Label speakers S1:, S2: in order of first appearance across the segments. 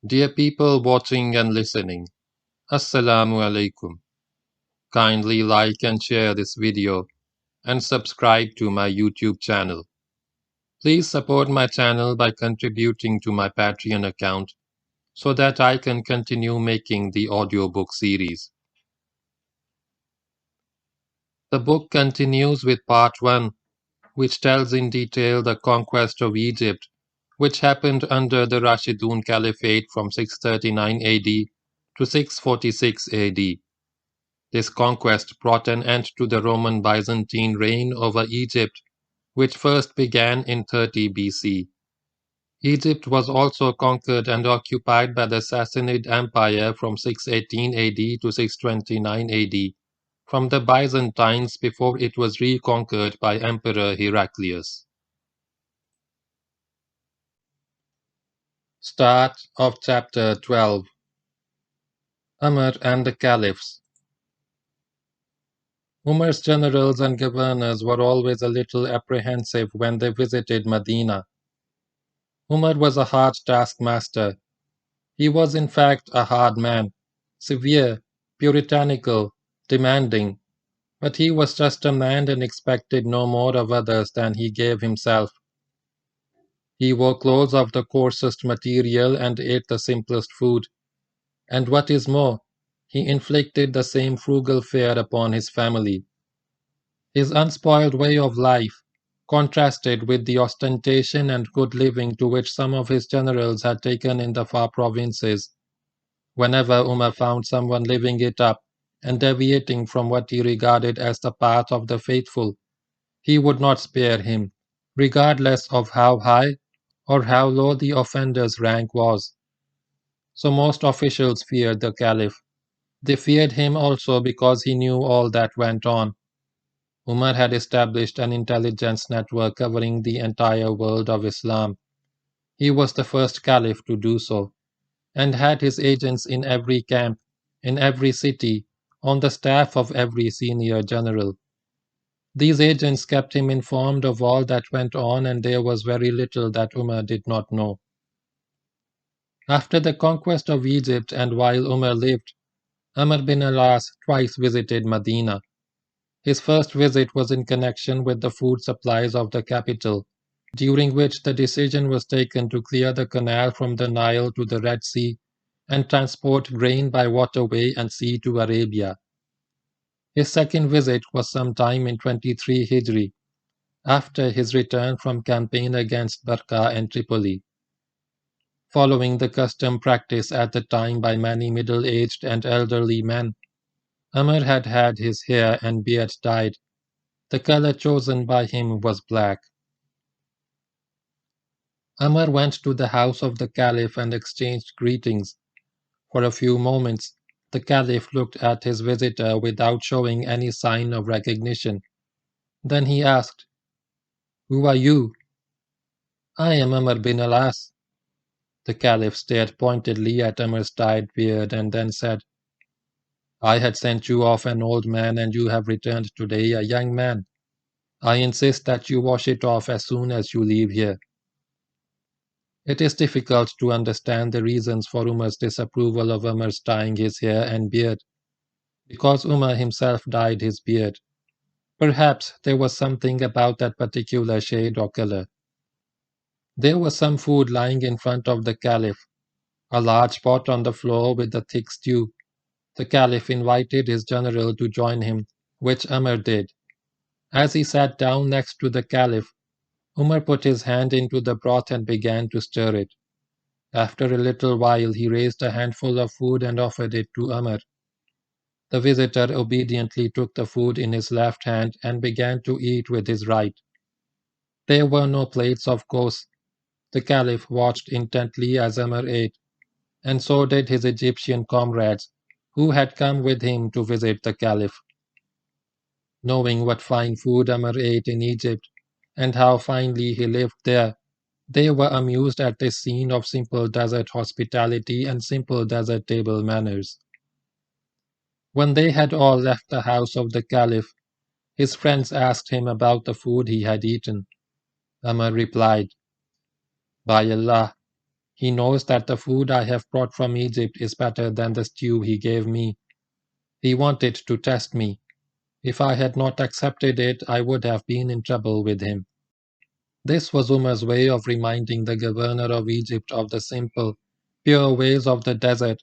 S1: Dear people watching and listening, Assalamu alaikum. Kindly like and share this video and subscribe to my YouTube channel. Please support my channel by contributing to my Patreon account so that I can continue making the audiobook series. The book continues with part 1, which tells in detail the conquest of Egypt, which happened under the Rashidun Caliphate from 639 AD to 646 AD. This conquest brought an end to the Roman Byzantine reign over Egypt, which first began in 30 BC. Egypt was also conquered and occupied by the Sassanid Empire from 618 AD to 629 AD, from the Byzantines before it was reconquered by Emperor Heraclius. Start of Chapter 12. Amr and the Caliphs. Umar's generals and governors were always a little apprehensive when they visited Medina. Umar was a hard taskmaster. He was in fact a hard man, severe, puritanical, demanding, but he was just a man and expected no more of others than he gave himself. He wore clothes of the coarsest material and ate the simplest food, and what is more, he inflicted the same frugal fare upon his family. His unspoiled way of life contrasted with the ostentation and good living to which some of his generals had taken in the far provinces. Whenever Umar found someone living it up and deviating from what he regarded as the path of the faithful, he would not spare him, regardless of how high or how low the offender's rank was. So most officials feared the Caliph. They feared him also because he knew all that went on. Umar had established an intelligence network covering the entire world of Islam. He was the first Caliph to do so, and had his agents in every camp, in every city, on the staff of every senior general. These agents kept him informed of all that went on, and there was very little that Umar did not know. After the conquest of Egypt and while Umar lived, Amrbinalaas twice visited Medina. His first visit was in connection with the food supplies of the capital, during which the decision was taken to clear the canal from the Nile to the Red Sea and transport grain by waterway and sea to Arabia. His second visit was sometime in 23 Hijri, after his return from campaign against Barca and Tripoli. Following the custom practiced at the time by many middle-aged and elderly men, Amr had had his hair and beard dyed. The color chosen by him was black. Amr went to the house of the Caliph and exchanged greetings. For a few moments, the Caliph looked at his visitor without showing any sign of recognition. Then he asked, "Who are you?" "I am Amrbinalaas." The Caliph stared pointedly at Amr's dyed beard and then said, "I had sent you off an old man and you have returned today a young man. I insist that you wash it off as soon as you leave here." It is difficult to understand the reasons for Umar's disapproval of Amar's dyeing his hair and beard, because Umar himself dyed his beard. Perhaps there was something about that particular shade or color. There was some food lying in front of the Caliph, a large pot on the floor with a thick stew. The Caliph invited his general to join him, which Amr did. As he sat down next to the Caliph, Umar put his hand into the broth and began to stir it. After a little while he raised a handful of food and offered it to Amr. The visitor obediently took the food in his left hand and began to eat with his right. There were no plates, of course. The Caliph watched intently as Amr ate, and so did his Egyptian comrades, who had come with him to visit the Caliph. Knowing what fine food Amr ate in Egypt, and how finely he lived there, they were amused at this scene of simple desert hospitality and simple desert table manners. When they had all left the house of the Caliph, his friends asked him about the food he had eaten. Amr replied, "By Allah, He knows that the food I have brought from Egypt is better than the stew he gave me. He wanted to test me. If I had not accepted it, I would have been in trouble with him." This was Umar's way of reminding the governor of Egypt of the simple, pure ways of the desert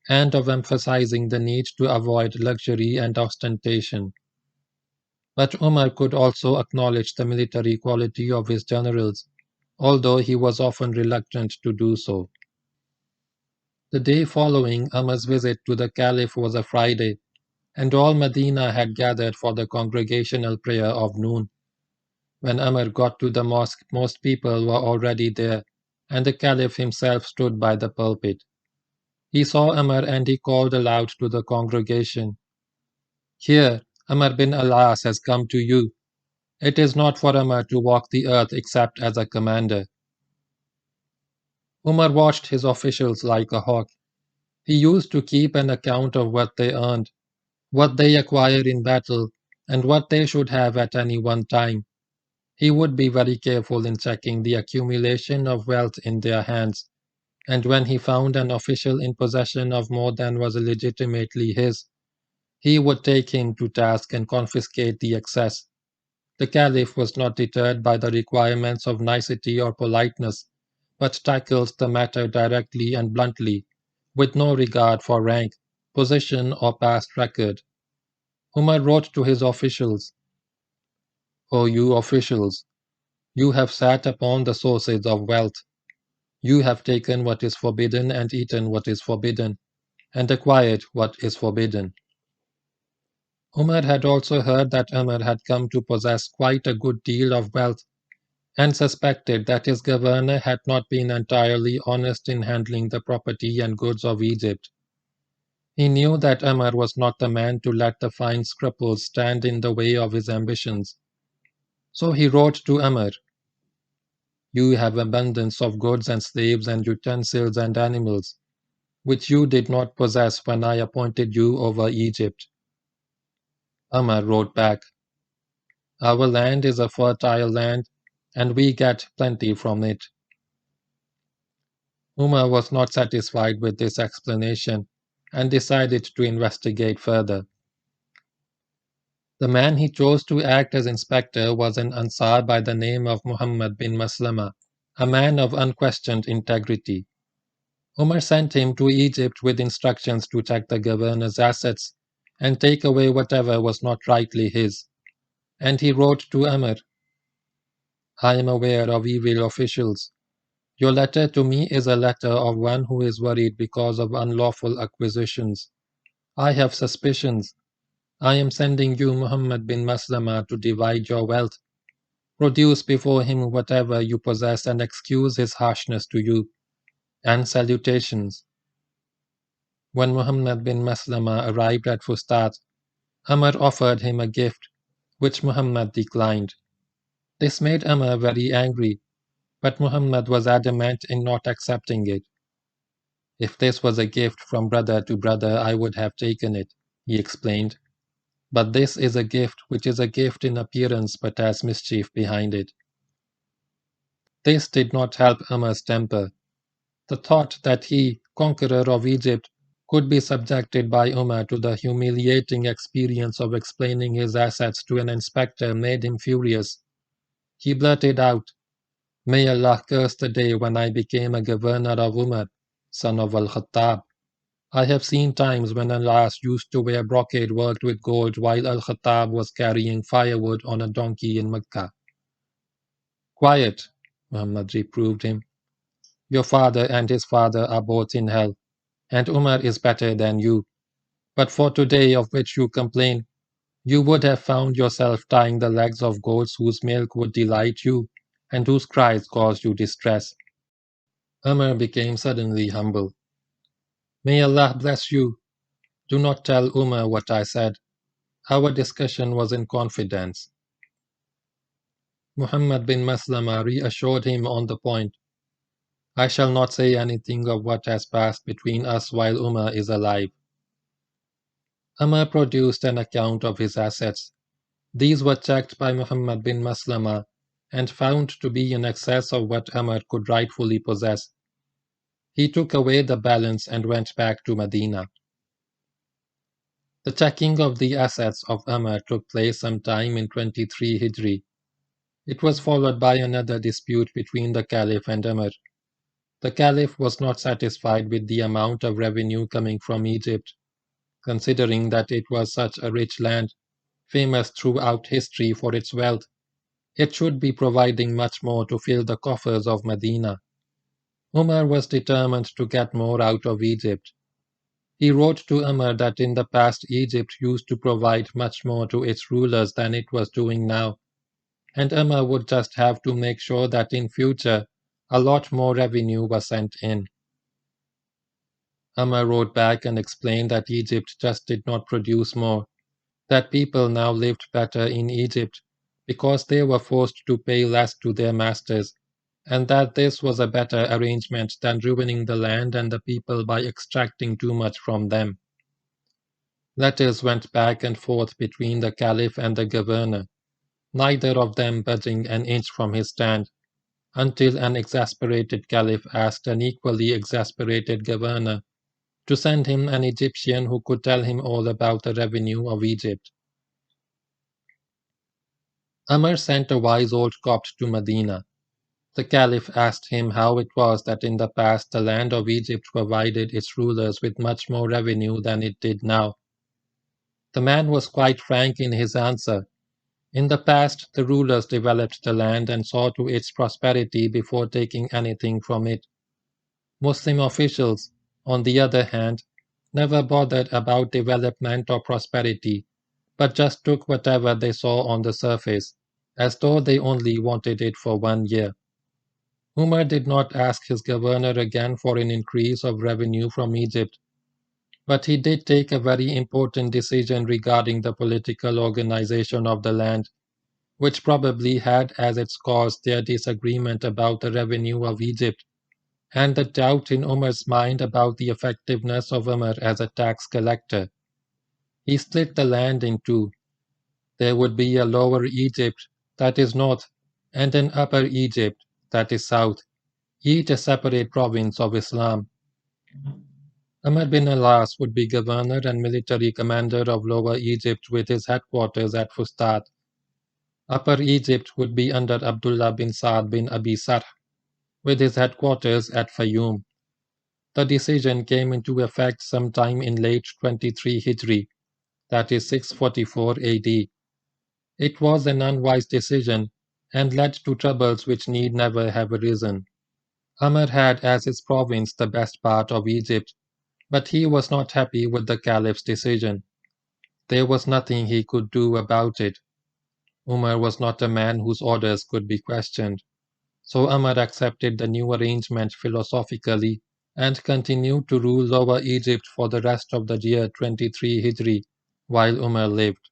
S1: and of emphasizing the need to avoid luxury and ostentation. But Umar could also acknowledge the military quality of his generals, although he was often reluctant to do so. The day following Umar's visit to the Caliph was a Friday, and all Medina had gathered for the congregational prayer of noon. When Amr got to the mosque, most people were already there, and the Caliph himself stood by the pulpit. He saw Amr and he called aloud to the congregation, "Here, amrbinalaas has come to you. It is not for Amr to walk the earth except as a commander." Umar watched his officials like a hawk. He used to keep an account of what they earned, what they acquired in battle, and what they should have at any one time. He would be very careful in checking the accumulation of wealth in their hands, and when he found an official in possession of more than was legitimately his, he would take him to task and confiscate the excess. The Caliph was not deterred by the requirements of nicety or politeness, but tackles the matter directly and bluntly, with no regard for rank, position, or past record. Umar wrote to his officials, "O you officials, you have sat upon the sources of wealth. You have taken what is forbidden and eaten what is forbidden, and acquired what is forbidden." Umar had also heard that Amr had come to possess quite a good deal of wealth, and suspected that his governor had not been entirely honest in handling the property and goods of Egypt. He knew that Amr was not the man to let the fine scruples stand in the way of his ambitions. So he wrote to Amr, "You have abundance of goods and slaves and utensils and animals, which you did not possess when I appointed you over Egypt." Amr wrote back, "Our land is a fertile land, and we get plenty from it." Umar was not satisfied with this explanation and decided to investigate further. The man he chose to act as inspector was an Ansar by the name of Muhammad bin Maslama, a man of unquestioned integrity. Umar sent him to Egypt with instructions to check the governor's assets and take away whatever was not rightly his. And he wrote to Amr, "I am aware of evil officials. Your letter to me is a letter of one who is worried because of unlawful acquisitions. I have suspicions. I am sending you Muhammad bin Maslama to divide your wealth. Produce before him whatever you possess and excuse his harshness to you. And salutations." When Muhammad bin Maslama arrived at Fustat, Amr offered him a gift, which Muhammad declined. This made Amr very angry, but Muhammad was adamant in not accepting it. "If this was a gift from brother to brother, I would have taken it," he explained. "But this is a gift which is a gift in appearance but has mischief behind it." This did not help Amr's temper. The thought that he, conqueror of Egypt, could be subjected by Umar to the humiliating experience of explaining his assets to an inspector made him furious. He blurted out, "May Allah curse the day when I became a governor of Umar, son of Al-Khattab. I have seen times when Al-As used to wear brocade worked with gold while Al-Khattab was carrying firewood on a donkey in Mecca." "Quiet," Muhammad reproved him. "Your father and his father are both in hell, and Umar is better than you. But for today of which you complain, you would have found yourself tying the legs of goats whose milk would delight you, and whose cries caused you distress." Amr became suddenly humble. "May Allah bless you. Do not tell Umar what I said. Our discussion was in confidence." Muhammad bin Maslama reassured him on the point. "I shall not say anything of what has passed between us while Umar is alive." Amr produced an account of his assets. These were checked by Muhammad bin Maslama and found to be in excess of what Amr could rightfully possess. He took away the balance and went back to Medina. The checking of the assets of Amr took place sometime in 23 Hijri. It was followed by another dispute between the Caliph and Amr. The Caliph was not satisfied with the amount of revenue coming from Egypt, considering that it was such a rich land, famous throughout history for its wealth. It should be providing much more to fill the coffers of Medina. Umar was determined to get more out of Egypt. He wrote to Umar that in the past Egypt used to provide much more to its rulers than it was doing now, and Umar would just have to make sure that in future a lot more revenue was sent in. Umar wrote back and explained that Egypt just did not produce more, that people now lived better in Egypt because they were forced to pay less to their masters, and that this was a better arrangement than ruining the land and the people by extracting too much from them. Letters went back and forth between the Caliph and the governor, neither of them budging an inch from his stand, until an exasperated Caliph asked an equally exasperated governor to send him an Egyptian who could tell him all about the revenue of Egypt. Amr sent a wise old Copt to Medina. The Caliph asked him how it was that in the past the land of Egypt provided its rulers with much more revenue than it did now. The man was quite frank in his answer. In the past, the rulers developed the land and saw to its prosperity before taking anything from it. Muslim officials, on the other hand, never bothered about development or prosperity, but just took whatever they saw on the surface, as though they only wanted it for 1 year. Umar did not ask his governor again for an increase of revenue from Egypt, but he did take a very important decision regarding the political organization of the land, which probably had as its cause their disagreement about the revenue of Egypt, and the doubt in Umar's mind about the effectiveness of Umar as a tax collector. He split the land in two. There would be a Lower Egypt, that is north, and an Upper Egypt, that is south, each a separate province of Islam. Amrbinalaas would be governor and military commander of Lower Egypt with his headquarters at Fustat. Upper Egypt would be under Abdullah bin Saad bin Abi Sarh, with his headquarters at Fayoum. The decision came into effect sometime in late 23 Hijri, that is 644 AD. It was an unwise decision and led to troubles which need never have arisen. Amr had as his province the best part of Egypt, but he was not happy with the Caliph's decision. There was nothing he could do about it. Umar was not a man whose orders could be questioned. So Amr accepted the new arrangement philosophically and continued to rule Lower Egypt for the rest of the year 23 Hijri, while Umar lived.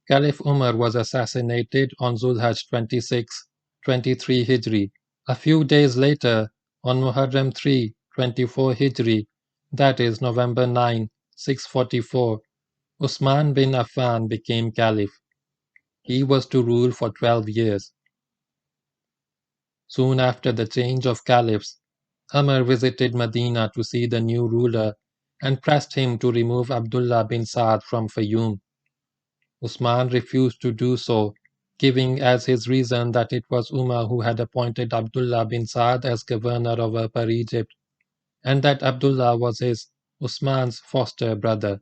S1: Caliph Umar was assassinated on Zulhaj 26, 23 Hijri. A few days later, on Muharram 3, 24 Hijri, that is November 9, 644, Usman bin Affan became Caliph. He was to rule for 12 years. Soon after the change of caliphs, Amr visited Medina to see the new ruler and pressed him to remove Abdullah bin Saad from Fayoum. Usman refused to do so, giving as his reason that it was Umar who had appointed Abdullah bin Saad as governor of Upper Egypt, and that Abdullah was his, Usman's, foster brother.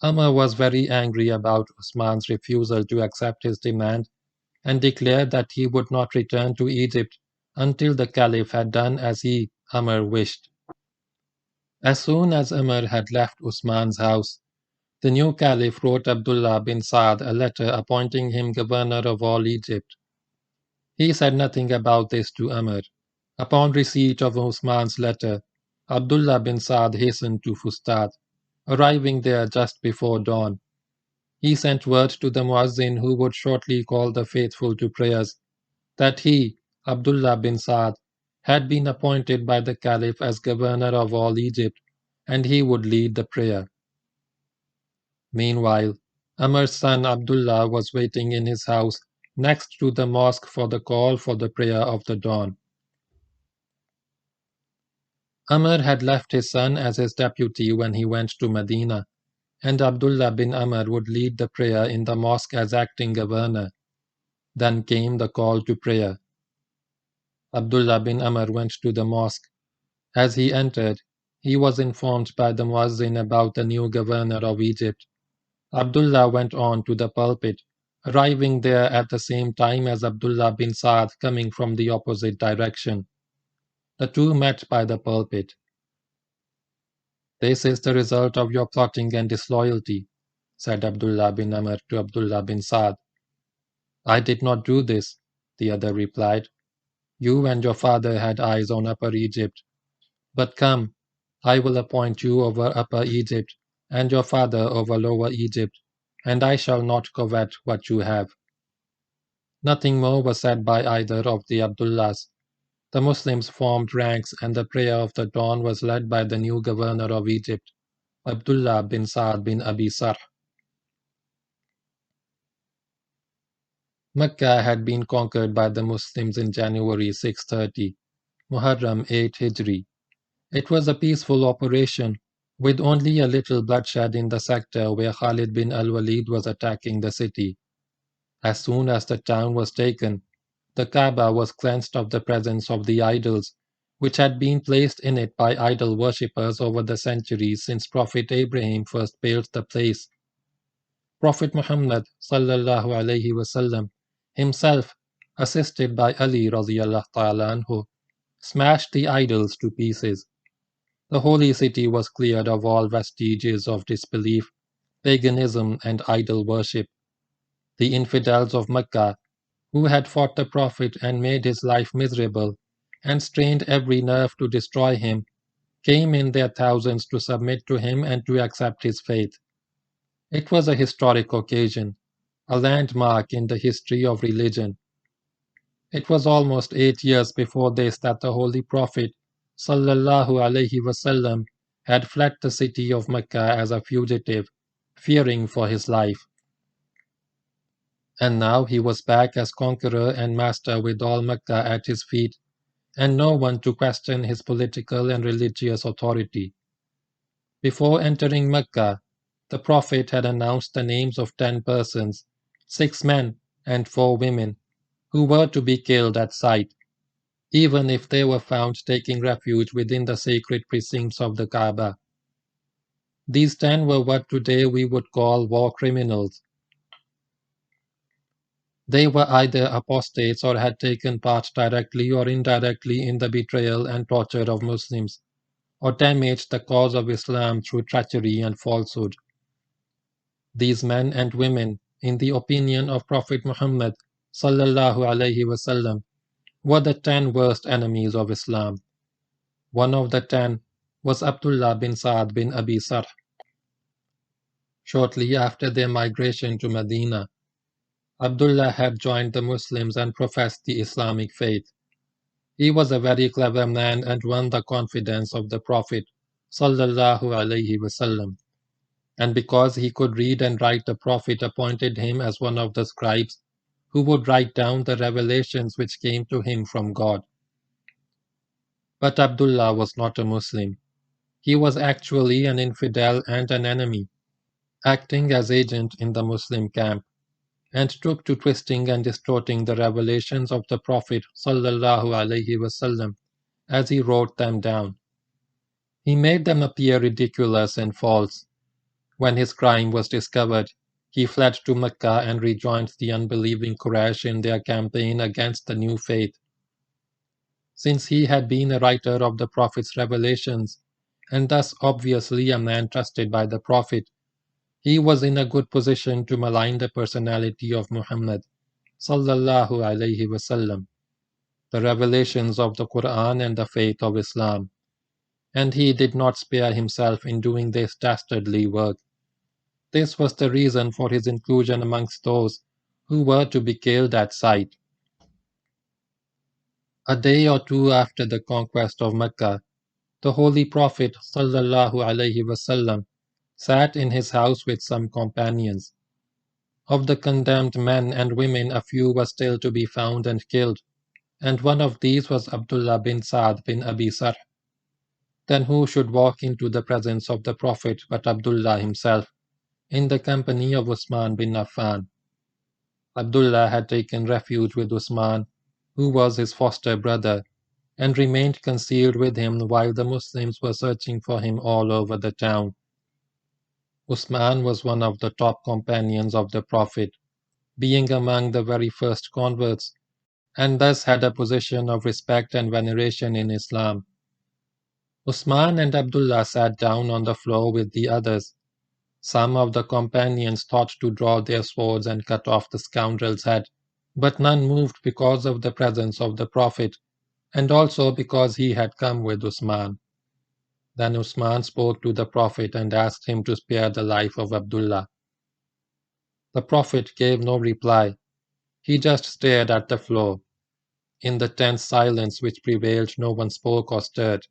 S1: Amr was very angry about Usman's refusal to accept his demand and declared that he would not return to Egypt until the Caliph had done as he, Amr, wished. As soon as Amr had left Usman's house, the new Caliph wrote Abdullah bin Saad a letter appointing him governor of all Egypt. He said nothing about this to Amr. Upon receipt of Usman's letter, Abdullah bin Saad hastened to Fustat, arriving there just before dawn. He sent word to the Muazzin who would shortly call the faithful to prayers, that he, Abdullah bin Saad, had been appointed by the Caliph as governor of all Egypt, and he would lead the prayer. Meanwhile, Amar's son Abdullah was waiting in his house next to the mosque for the call for the prayer of the dawn. Amr had left his son as his deputy when he went to Medina, and Abdullah bin Amr would lead the prayer in the mosque as acting governor. Then came the call to prayer. Abdullah bin Amr went to the mosque. As he entered, he was informed by the muezzin about the new governor of Egypt. Abdullah went on to the pulpit, arriving there at the same time as Abdullah bin Saad coming from the opposite direction. The two met by the pulpit. "This is the result of your plotting and disloyalty," said Abdullah bin Amr to Abdullah bin Saad. "I did not do this," the other replied. "You and your father had eyes on Upper Egypt. But come, I will appoint you over Upper Egypt, and your father over Lower Egypt, and I shall not covet what you have." Nothing more was said by either of the Abdullahs. The Muslims formed ranks, and the prayer of the dawn was led by the new governor of Egypt, Abdullah bin Saad bin Abi Sarh. Mecca had been conquered by the Muslims in January 630, Muharram 8 Hijri. It was a peaceful operation, with only a little bloodshed in the sector where Khalid bin al-Walid was attacking the city. As soon as the town was taken, the Kaaba was cleansed of the presence of the idols, which had been placed in it by idol worshippers over the centuries since Prophet Abraham first built the place. Prophet Muhammad sallallahu alaihi wasallam himself, assisted by Ali radiyallahu ta'ala anhu, smashed the idols to pieces. The holy city was cleared of all vestiges of disbelief, paganism, and idol worship. The infidels of Mecca, who had fought the Prophet and made his life miserable, and strained every nerve to destroy him, came in their thousands to submit to him and to accept his faith. It was a historic occasion, a landmark in the history of religion. It was almost 8 years before this that the Holy Prophet sallallahu alaihi wasallam had fled the city of Mecca as a fugitive, fearing for his life. And now he was back as conqueror and master with all Mecca at his feet, and no one to question his political and religious authority. Before entering Mecca, the Prophet had announced the names of 10 persons, 6 men and 4 women, who were to be killed at sight, even if they were found taking refuge within the sacred precincts of the Kaaba. These 10 were what today we would call war criminals. They were either apostates or had taken part directly or indirectly in the betrayal and torture of Muslims, or damaged the cause of Islam through treachery and falsehood. These men and women, in the opinion of Prophet Muhammad sallallahu alaihi wasallam, were the 10 worst enemies of Islam. One of the 10 was Abdullah bin Saad bin Abi Sarh. Shortly after their migration to Medina, Abdullah had joined the Muslims and professed the Islamic faith. He was a very clever man and won the confidence of the Prophet sallallahu alaihi wasallam. And because he could read and write, the Prophet appointed him as one of the scribes who would write down the revelations which came to him from God. But Abdullah was not a Muslim. He was actually an infidel and an enemy, acting as agent in the Muslim camp, and took to twisting and distorting the revelations of the Prophet sallallahu alaihi wasallam as he wrote them down. He made them appear ridiculous and false. When his crime was discovered, he fled to Mecca and rejoined the unbelieving Quraysh in their campaign against the new faith. Since he had been a writer of the Prophet's revelations, and thus obviously a man trusted by the Prophet, he was in a good position to malign the personality of Muhammad sallallahu alaihi wasallam, the revelations of the Quran and the faith of Islam, and he did not spare himself in doing this dastardly work. This was the reason for his inclusion amongst those who were to be killed at sight. A day or two after the conquest of Mecca, the Holy Prophet sallallahu alaihi wasallam sat in his house with some companions. Of the condemned men and women, a few were still to be found and killed, and one of these was Abdullah bin Saad bin Abi Sarh. Then who should walk into the presence of the Prophet but Abdullah himself, in the company of Usman bin Affan? Abdullah had taken refuge with Usman, who was his foster brother, and remained concealed with him while the Muslims were searching for him all over the town. Usman was one of the top companions of the Prophet, being among the very first converts, and thus had a position of respect and veneration in Islam. Usman and Abdullah sat down on the floor with the others. Some of the companions thought to draw their swords and cut off the scoundrel's head, but none moved because of the presence of the Prophet, and also because he had come with Usman. Then Usman spoke to the Prophet and asked him to spare the life of Abdullah. The Prophet gave no reply. He just stared at the floor. In the tense silence which prevailed, no one spoke or stirred.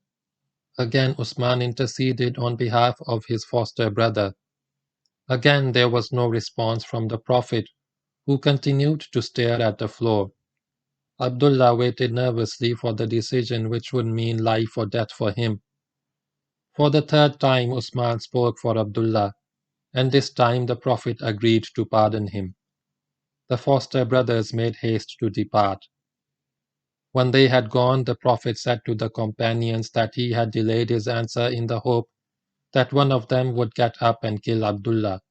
S1: Again Usman interceded on behalf of his foster brother. Again there was no response from the Prophet, who continued to stare at the floor. Abdullah waited nervously for the decision which would mean life or death for him. For the third time Usman spoke for Abdullah, and this time the Prophet agreed to pardon him. The foster brothers made haste to depart. When they had gone, the Prophet said to the companions that he had delayed his answer in the hope that one of them would get up and kill Abdullah.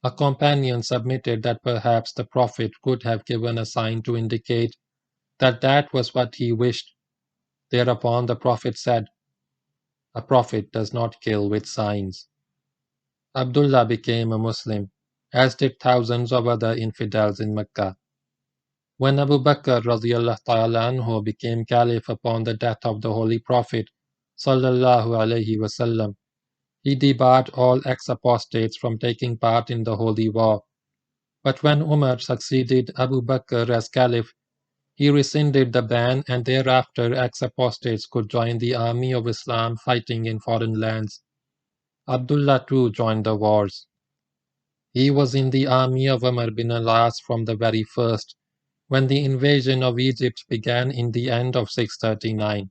S1: A companion submitted that perhaps the Prophet could have given a sign to indicate that that was what he wished. Thereupon the Prophet said, "A prophet does not kill with signs." Abdullah became a Muslim, as did thousands of other infidels in Mecca. When Abu Bakr radiallahu ta'ala anhu became caliph upon the death of the Holy Prophet sallallahu alaihi wasallam, he debarred all ex-apostates from taking part in the holy war. But when Umar succeeded Abu Bakr as caliph, he rescinded the ban, and thereafter ex-apostates could join the army of Islam fighting in foreign lands. Abdullah too joined the wars. He was in the army of amrbinalaas from the very first, when the invasion of Egypt began in the end of 639.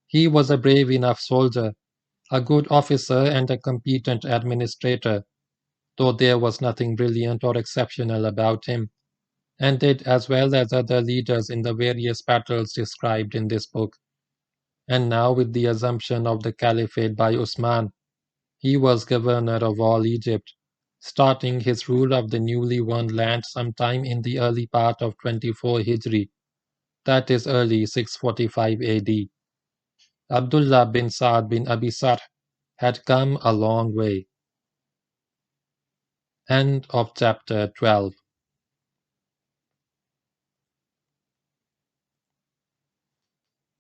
S1: He was a brave enough soldier, a good officer and a competent administrator, though there was nothing brilliant or exceptional about him, and did as well as other leaders in the various battles described in this book. And now with the assumption of the caliphate by Usman, he was governor of all Egypt, starting his rule of the newly won land sometime in the early part of 24 Hijri, that is early 645 AD. Abdullah bin Sa'd bin Abi Sarh had come a long way. End of chapter 12.